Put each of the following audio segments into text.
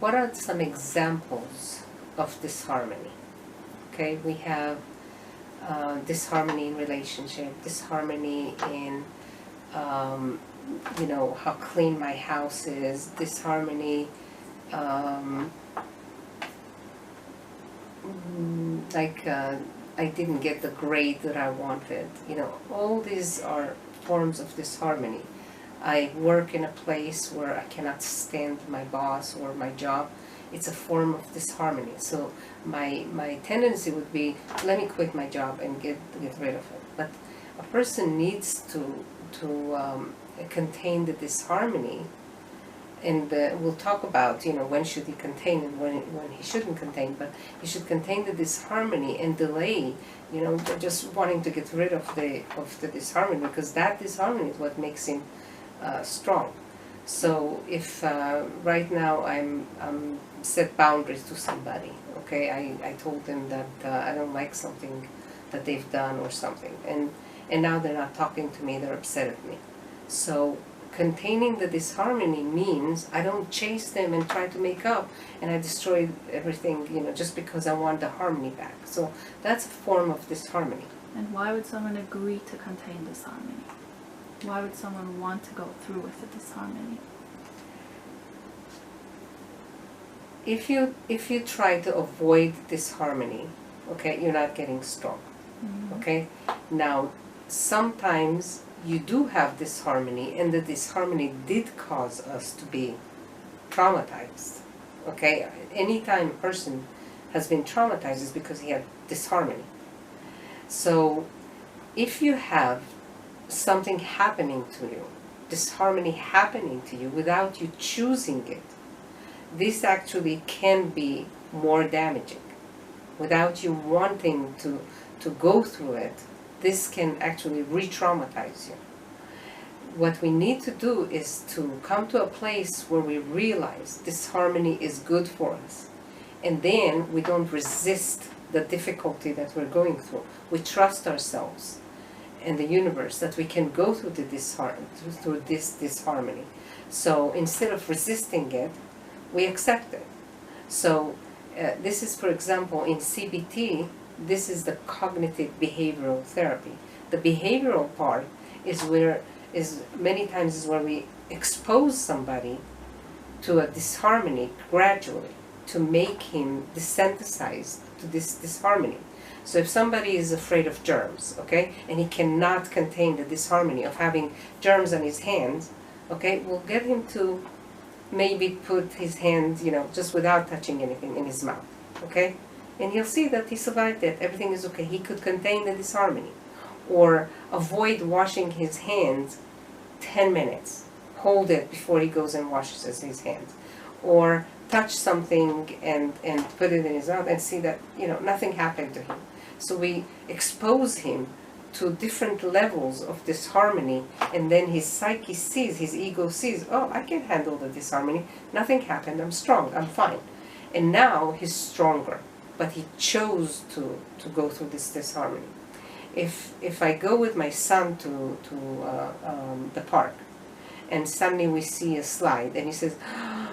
What are some examples of disharmony? Okay, we have disharmony in relationship, disharmony in, how clean my house is, disharmony, I didn't get the grade that I wanted. All these are forms of disharmony. I work in a place where I cannot stand my boss or my job. It's a form of disharmony. So my tendency would be, let me quit my job and get rid of it. But a person needs to contain the disharmony, and we'll talk about when should he contain and when he shouldn't contain. But he should contain the disharmony and delay, just wanting to get rid of the disharmony, because that disharmony is what makes him strong. So if right now I'm set boundaries to somebody, okay, I told them that I don't like something that they've done or something, and now they're not talking to me, they're upset at me. So containing the disharmony means I don't chase them and try to make up and I destroy everything, just because I want the harmony back. So that's a form of disharmony. And why would someone agree to contain disharmony? Why would someone want to go through with the disharmony? If you try to avoid disharmony, okay, you're not getting strong. Mm-hmm. Okay? Now, sometimes you do have disharmony, and the disharmony did cause us to be traumatized. Okay? Anytime a person has been traumatized is because he had disharmony. So, if you have something happening to you, disharmony happening to you without you choosing it, this actually can be more damaging. Without you wanting to go through it, this can actually re-traumatize you. What we need to do is to come to a place where we realize disharmony is good for us, and then we don't resist the difficulty that we're going through. We trust ourselves and the universe that we can go through this disharmony. So instead of resisting it, we accept it. So this is, for example, in CBT, this is the cognitive behavioral therapy. The behavioral part is many times where we expose somebody to a disharmony gradually to make him desensitize to this disharmony. So if somebody is afraid of germs, okay, and he cannot contain the disharmony of having germs on his hands, okay, we'll get him to maybe put his hand, just without touching anything, in his mouth, okay? And he'll see that he survived it, everything is okay, he could contain the disharmony. Or avoid washing his hands 10 minutes, hold it before he goes and washes his hands. Or touch something and put it in his mouth and see that, nothing happened to him. So we expose him to different levels of disharmony, and then his psyche sees, his ego sees, oh, I can handle the disharmony, nothing happened, I'm strong, I'm fine. And now he's stronger, but he chose to go through this disharmony. If I go with my son to the park, and suddenly we see a slide, and he says,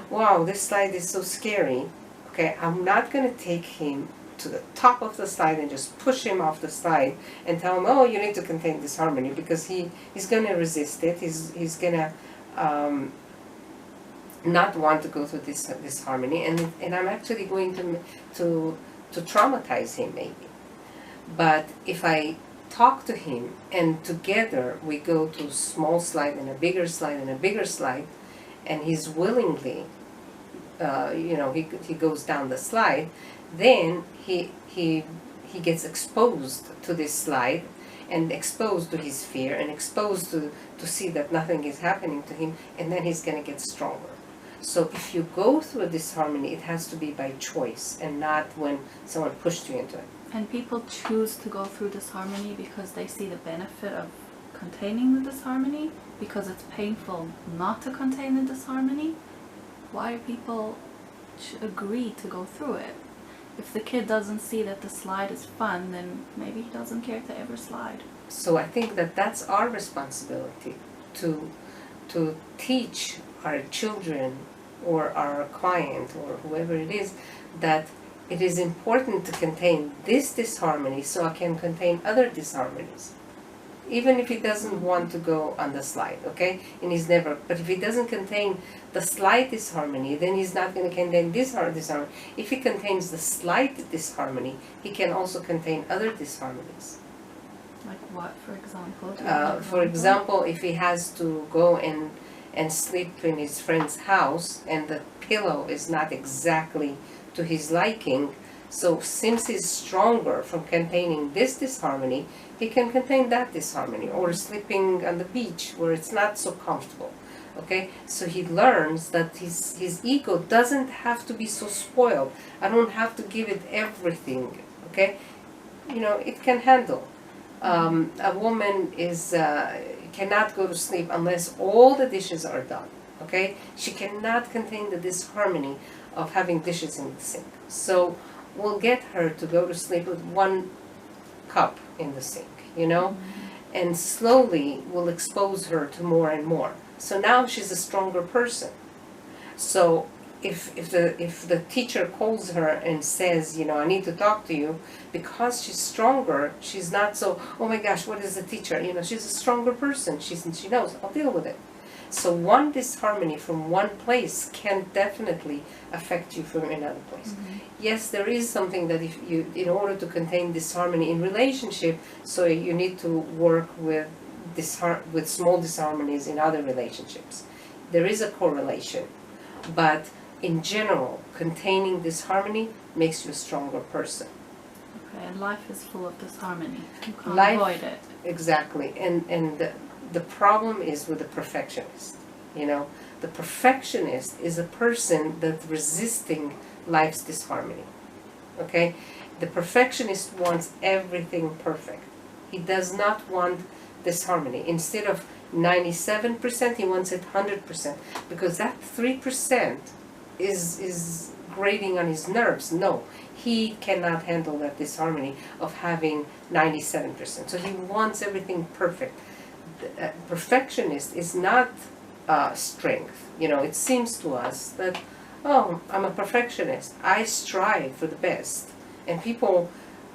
wow, this slide is so scary, okay, I'm not going to take him to the top of the slide and just push him off the slide and tell him, oh, you need to contain disharmony, because he's going to resist it. He's going to not want to go through this disharmony, and I'm actually going to traumatize him maybe. But if I talk to him and together we go to a small slide and a bigger slide and a bigger slide, and he's willingly, he goes down the slide, then he gets exposed to this slide and exposed to his fear and exposed to see that nothing is happening to him, and then he's going to get stronger. So if you go through a disharmony, it has to be by choice and not when someone pushed you into it. And people choose to go through disharmony because they see the benefit of containing the disharmony, because it's painful not to contain the disharmony. Why do people agree to go through it? If the kid doesn't see that the slide is fun, then maybe he doesn't care to ever slide. So I think that that's our responsibility, to teach our children or our client or whoever it is that it is important to contain this disharmony so I can contain other disharmonies. Even if he doesn't want to go on the slide, okay? And he's never, but if he doesn't contain the slight disharmony, then he's not going to contain this disharmony. If he contains the slight disharmony, he can also contain other disharmonies. Like what, for example? For example, if he has to go and sleep in his friend's house and the pillow is not exactly to his liking, so since he's stronger from containing this disharmony, he can contain that disharmony, or sleeping on the beach where it's not so comfortable. Okay, so he learns that his ego doesn't have to be so spoiled. I don't have to give it everything. Okay, you know, it can handle. A woman is cannot go to sleep unless all the dishes are done. Okay, she cannot contain the disharmony of having dishes in the sink. So we'll get her to go to sleep with one cup in the sink, you know, and slowly we'll expose her to more and more. So now she's a stronger person. So if the teacher calls her and says, you know, I need to talk to you, because she's stronger, she's not so, oh my gosh, what is the teacher? You know, she's a stronger person. She knows, I'll deal with it. So one disharmony from one place can definitely affect you from another place. Yes, there is something that if you, in order to contain disharmony in relationship, so you need to work with small disharmonies in other relationships. There is a correlation, but in general, containing disharmony makes you a stronger person. Okay, and life is full of disharmony. You can't avoid it. Exactly, and the problem is with the perfectionist. You know, the perfectionist is a person that's resisting life's disharmony. Okay, the perfectionist wants everything perfect. He does not want disharmony. Instead of 97%, he wants it 100%, because that 3% is grating on his nerves. No, he cannot handle that disharmony of having 97%. So he wants everything perfect. The perfectionist is not strength. You know, it seems to us that, oh, I'm a perfectionist. I strive for the best. And people,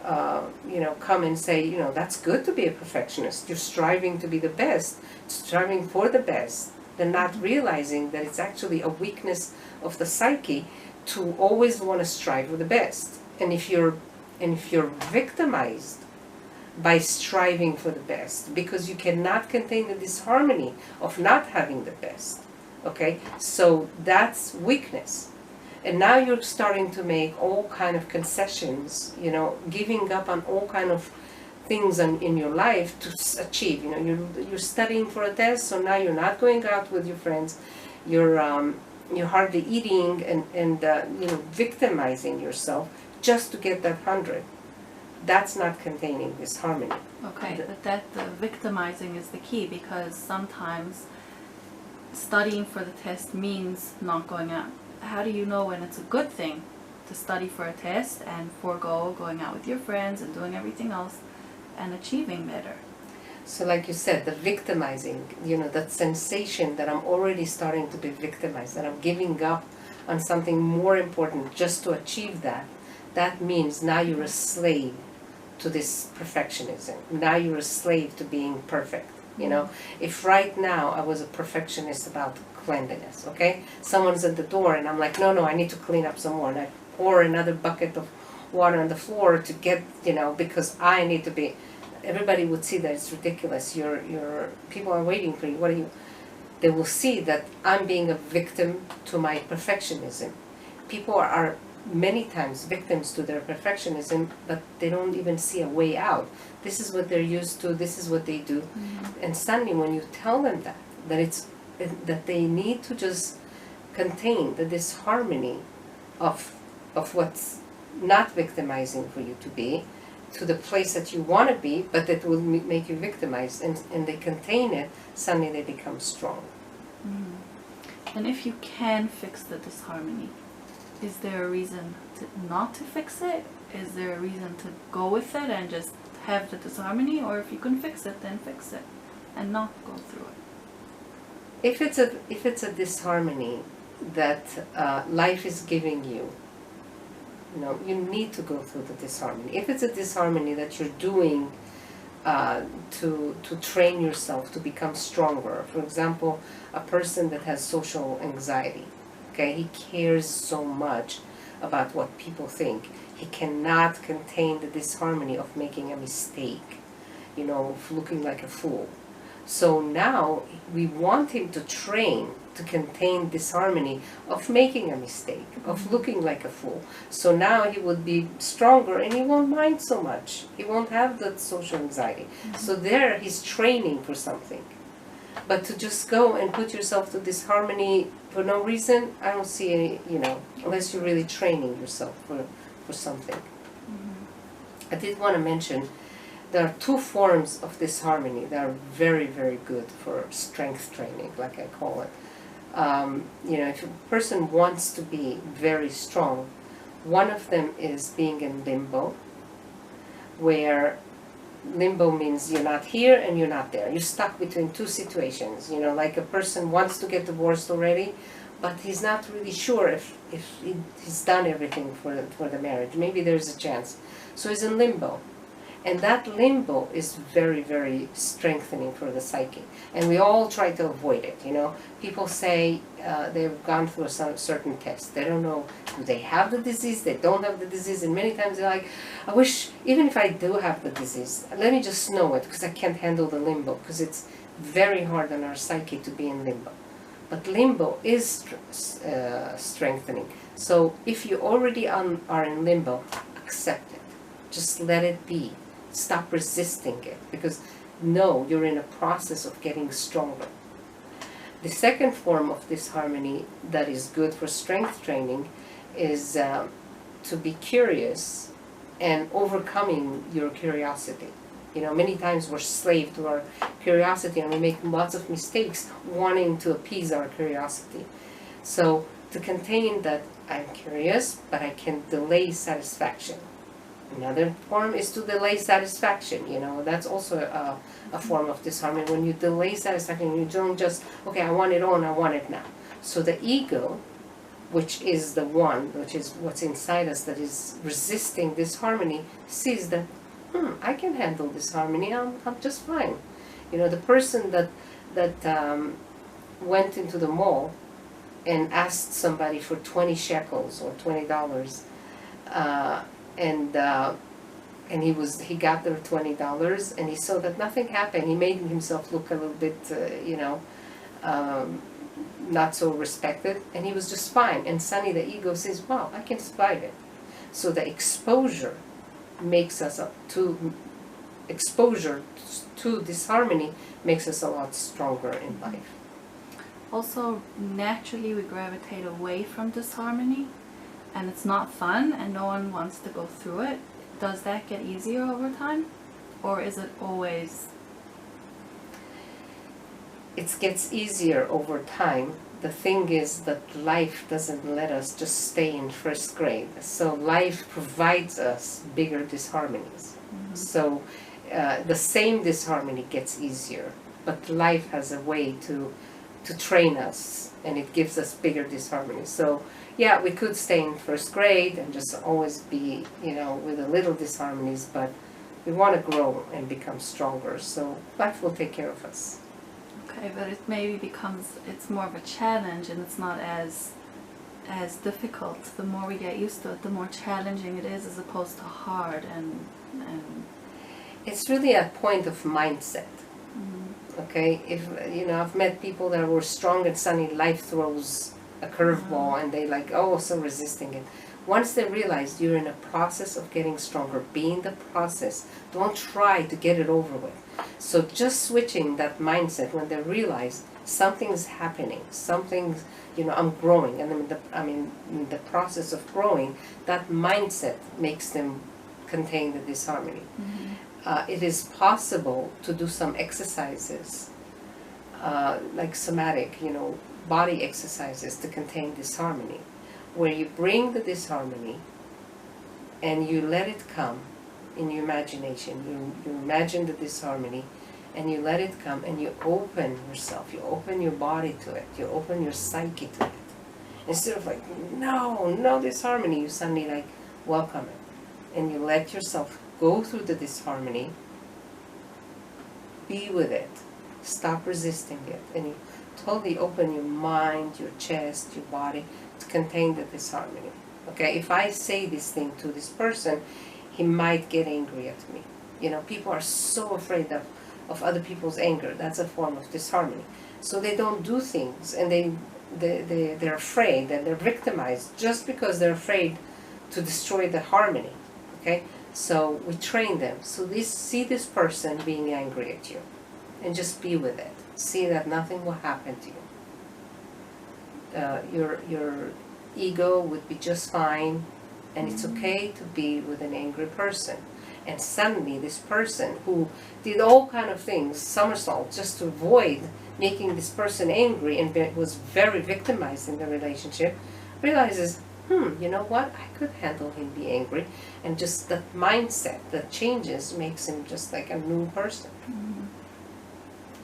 you know, come and say, you know, that's good to be a perfectionist. You're striving to be the best, striving for the best. They're not realizing that it's actually a weakness of the psyche to always want to strive for the best. And if you're victimized by striving for the best, because you cannot contain the disharmony of not having the best, okay? So that's weakness. And now you're starting to make all kind of concessions, you know, giving up on all kind of things in your life to achieve. You know, you're studying for a test, so now you're not going out with your friends. You're hardly eating and you know, victimizing yourself just to get that 100. That's not containing disharmony. Okay, but the victimizing is the key, because sometimes studying for the test means not going out. How do you know when it's a good thing to study for a test and forego going out with your friends and doing everything else and achieving better? So like you said, the victimizing, you know, that sensation that I'm already starting to be victimized, that I'm giving up on something more important just to achieve that, that means now you're a slave to this perfectionism. Now you're a slave to being perfect. You know, if right now I was a perfectionist about cleanliness, okay? Someone's at the door and I'm like, no, I need to clean up some more. And I pour another bucket of water on the floor to get, you know, because I need to be, everybody would see that it's ridiculous. People are waiting for you. What are you? They will see that I'm being a victim to my perfectionism. People are many times victims to their perfectionism, but they don't even see a way out. This is what they're used to. This is what they do. And suddenly, when you tell them that they need to just contain the disharmony of what's not victimizing for you to be, to the place that you want to be, but that will make you victimized, and they contain it, suddenly they become strong. And if you can fix the disharmony, is there a reason not to fix it? Is there a reason to go with it and just have the disharmony? Or if you can fix it, then fix it and not go through it? If it's a disharmony, that life is giving you. You know, you need to go through the disharmony. If it's a disharmony that you're doing to train yourself to become stronger, for example, a person that has social anxiety, okay, he cares so much about what people think. He cannot contain the disharmony of making a mistake, you know, of looking like a fool. So now we want him to train to contain disharmony of making a mistake, of looking like a fool. So now he would be stronger and he won't mind so much. He won't have that social anxiety. So there he's training for something. But to just go and put yourself to disharmony for no reason, I don't see any, you know, unless you're really training yourself for something. I did want to mention there are two forms of disharmony that are very, very good for strength training, like I call it. You know, if a person wants to be very strong, one of them is being in limbo, where limbo means you're not here and you're not there. You're stuck between two situations. You know, like a person wants to get divorced already, but he's not really sure if he's done everything for the marriage. Maybe there's a chance. So he's in limbo. And that limbo is very, very strengthening for the psyche. And we all try to avoid it, you know. People say they've gone through some certain test. They don't know, do they have the disease? They don't have the disease. And many times they're like, I wish, even if I do have the disease, let me just know it, because I can't handle the limbo, because it's very hard on our psyche to be in limbo. But limbo is strengthening. So if you already are in limbo, accept it. Just let it be. Stop resisting it, because no, you're in a process of getting stronger. The second form of disharmony that is good for strength training is to be curious and overcoming your curiosity. You know, many times we're slave to our curiosity and we make lots of mistakes wanting to appease our curiosity. So to contain that, I'm curious, but I can delay satisfaction. Another form is to delay satisfaction, you know, that's also a form of disharmony. When you delay satisfaction, you don't just, okay, I want it all and I want it now. So the ego, which is the one, which is what's inside us that is resisting disharmony, sees that, I can handle disharmony, I'm just fine. You know, the person that went into the mall and asked somebody for 20 shekels or $20, and he got their $20 and he saw that nothing happened. He made himself look a little bit, you know, not so respected, and he was just fine. And suddenly the ego says, wow, I can survive it. So the exposure makes us exposure to disharmony makes us a lot stronger in life. Also, naturally we gravitate away from disharmony, and it's not fun and no one wants to go through it. Does that get easier over time, or is it always? It gets easier over time. The thing is that life doesn't let us just stay in first grade. So life provides us bigger disharmonies. So the same disharmony gets easier, but life has a way to train us, and it gives us bigger disharmonies. So yeah, we could stay in first grade and just always be, you know, with a little disharmonies, but we want to grow and become stronger, so life will take care of us. Okay, but it maybe becomes, it's more of a challenge, and it's not as difficult. The more we get used to it, the more challenging it is, as opposed to hard and It's really a point of mindset. Okay, if you know, I've met people that were strong and suddenly life throws a curveball and they like, oh, so resisting it. Once they realize you're in a process of getting stronger, be in the process. Don't try to get it over with. So just switching that mindset when they realize something's happening, something's, you know, I'm growing, and in the process of growing, that mindset makes them contain the disharmony. It is possible to do some exercises, like somatic, you know, body exercises to contain disharmony, where you bring the disharmony and you let it come in your imagination. You imagine the disharmony and you let it come, and you open yourself, you open your body to it, you open your psyche to it. Instead of like, no disharmony, you suddenly like welcome it. And you let yourself go through the disharmony, be with it, stop resisting it, and you totally open your mind, your chest, your body to contain the disharmony. Okay, if I say this thing to this person, he might get angry at me. You know, people are so afraid of other people's anger. That's a form of disharmony. So they don't do things, and they're afraid, and they're victimized just because they're afraid to destroy the harmony. Okay, so we train them. So see this person being angry at you, and just be with it. See that nothing will happen to you. Your ego would be just fine, and it's okay to be with an angry person. And suddenly this person who did all kind of things, somersault, just to avoid making this person angry and was very victimized in the relationship, realizes, you know what, I could handle him be angry. And just that mindset that changes makes him just like a new person.